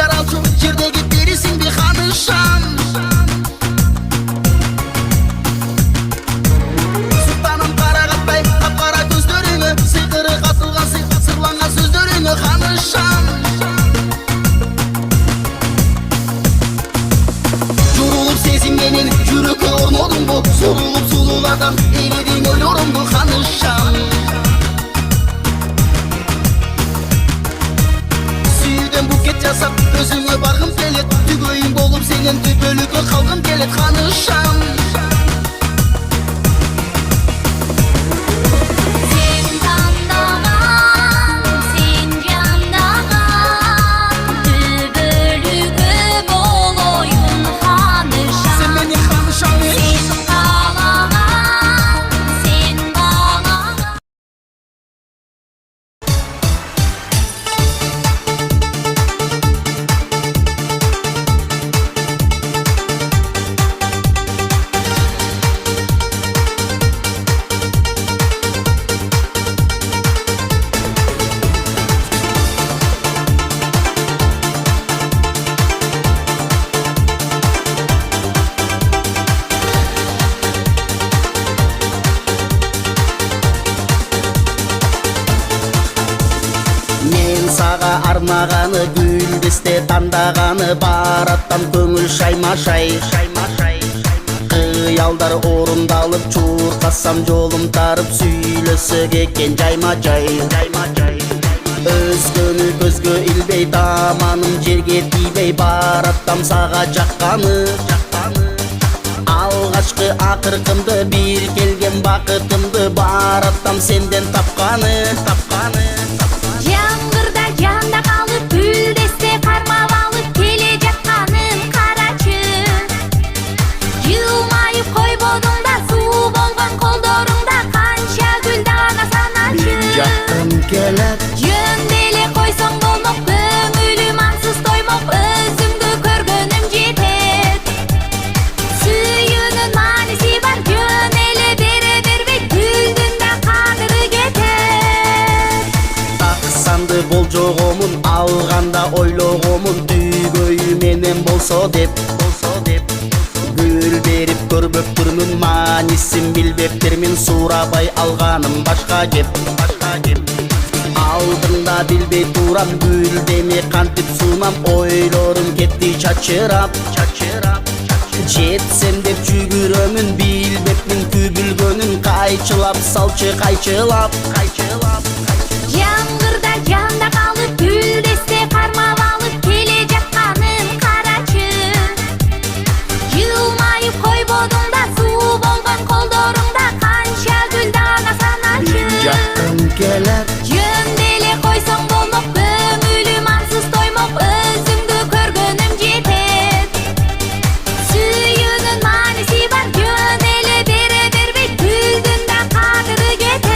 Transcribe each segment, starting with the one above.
Karalçı yerdeki derisin bir hanışan. Sultanım kara katpay kapkara gözlerine, sıyqırı katılgan sırlangan sözlerine hanışan. Yorulup sezinmenin yürükü ornodun bu, sorulup sululardan eridin ölüyorum bu hanışan. Süydен buket жасап өзүңө баргым келет, түгөйүң болуп сенен түбөлүккө калгым келет ханышам. Сага арнаганы гүлдесте тандаганы бар аттам көңүл шайма-шай. Кыялдар орундалып чуркасам жолум тарып сүйлөсөк экен жайма-жай. Өзгөнү көзгө илбей таманым жерге тийбей бар аттам сага жакканы. Алгачкы акыркымды бир келген бакытымды бар аттам сенден тапканы. Жанда қалып гүлдесте кармап алып келе жатканын карачы. Жылмайып койбодуң да суу болгон колдоруңда канча гүл дана саначы. Жаккым келет Жөндөй эле койсоң болмок, көңүлүм ансыз тоймок, өзүңдү көргөнүм жетет. Сүйүүнүн мааниси бар, жөн эле бере бербейт, гүлдүн да кадыры кетет. Аксанды болжогомун алганда ойлогомун, түгөйү менен болсо деп. Гүл берип көрбөптүрмүн, маанисин билбептирмин, сурабай алганым башка кеп. Алдымда билбей турам, гүлдеме кантип сунам, ойлорум кетти чачырап. Жетсем деп жүгүрөмүн, билбепмин күбүлгөнүн, кайчылап салчы кайчылап. Жанда қалып гүлдесте кармап алып келе жатканын карачы. Жылмайып койбодуң да суу болгон колдоруңда канча гүл дана саначы. Жаккым келет Жөндөй эле койсоң болмок, көңүлүм ансыз тоймок, өзүңдү көргөнүм жетет. Сүйүүнүн мааниси бар, жөн эле бере бербейт, гүлдүн да кадыры кетет.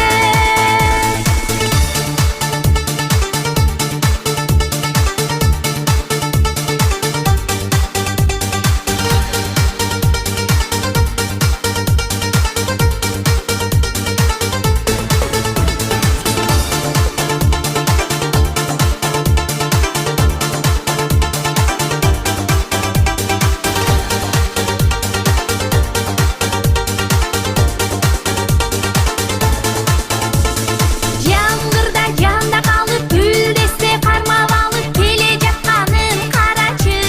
Жанда қалып гүлдесте кармап алып келе жатканын карачы.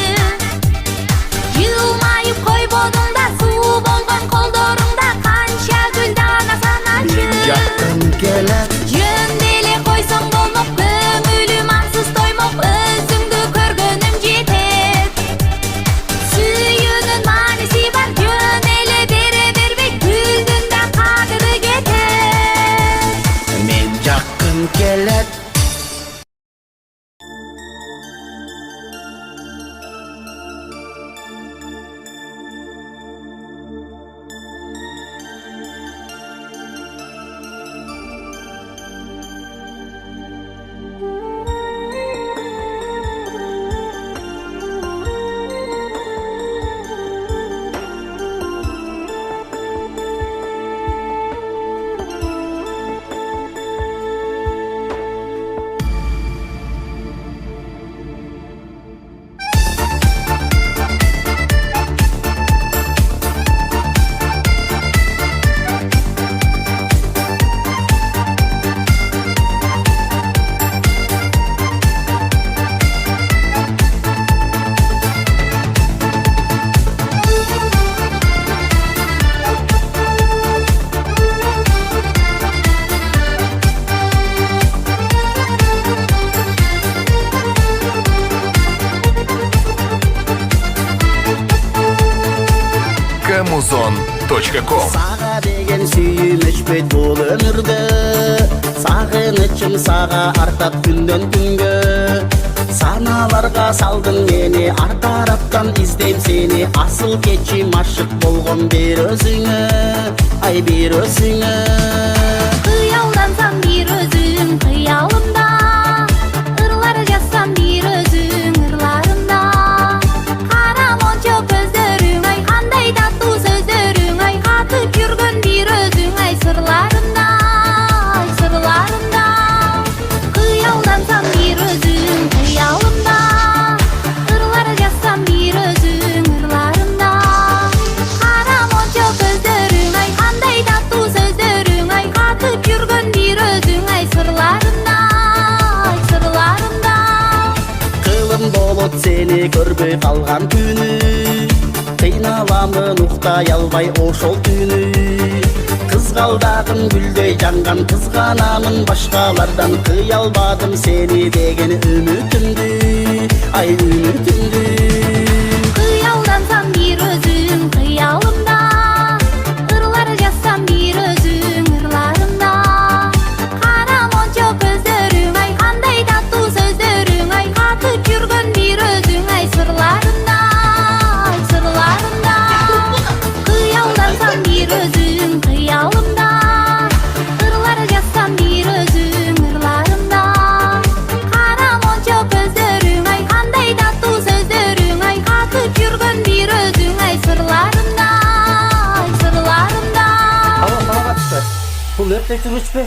Жылмайып койбодуң да суу болгон колдоруңда канча гүл дана саначы. Жаккым келет Жөндөй эле койсоң болмок, көңүлүм ансыз тоймок, өзүңдү көргөнүм жетет. Сүйүүнүн мааниси бар, жөн эле бере бербейт, гүлдүн да кадыры кетет. мен жаккым келет. Ozon.com. Sağa деген сүйүнүч бет бул өмүрдө, сагынычым сага артат күндөн күнгө. Саналарга салдың мени, ар тараптан издейм сени, асыл кечим ашык болгон бир өзүңө, ай бир өзүңө. Кыялдансам бир өзүң кыялымда, ырлар жазсам бир өзүң ырларымда. Кара мончо көздөрүң, ай кандай таттуу сөздөрүң, ай катып жүргөн бир өзүң, ай сырларымда, ай сырларымда. Кыялдансам бир өзүң кыялымда, ырлар жазсам бир өзүң ырларымда. Кара мончо көздөрүң, ай кандай таттуу сөздөрүң, ай катып жүргөн бир өзүң, ай сырларымда, ай сырларымда. Кылым болот сени көрбөй калган күнү, кыйналамын уктай албай ошол түнү. Кызгалдагым гүлдөй жанган, кызганамын башкалардан, кыя албадым сени деген үмүтүмдү, ай үмүтүмдү. Кыялдансам бир өзүң кыялымда, ырлар жазсам бир өзүң ырларымда. Кара мончо көздөрүң, ай кандай таттуу сөздөрүң, ай катып жүргөн бир өзүң, ай сырларымда, ай сырларымда. Кыялдансам бир өзүң кыялымда, ырлар жазсам бир өзүң ырларымда. Кара мончо көздөрүң, ай кандай таттуу сөздөрүң, ай катып жүргөн бир өзүң, ай сырларымда, ай сырларымда. Саламатсызбы? Бул өтө туручпу?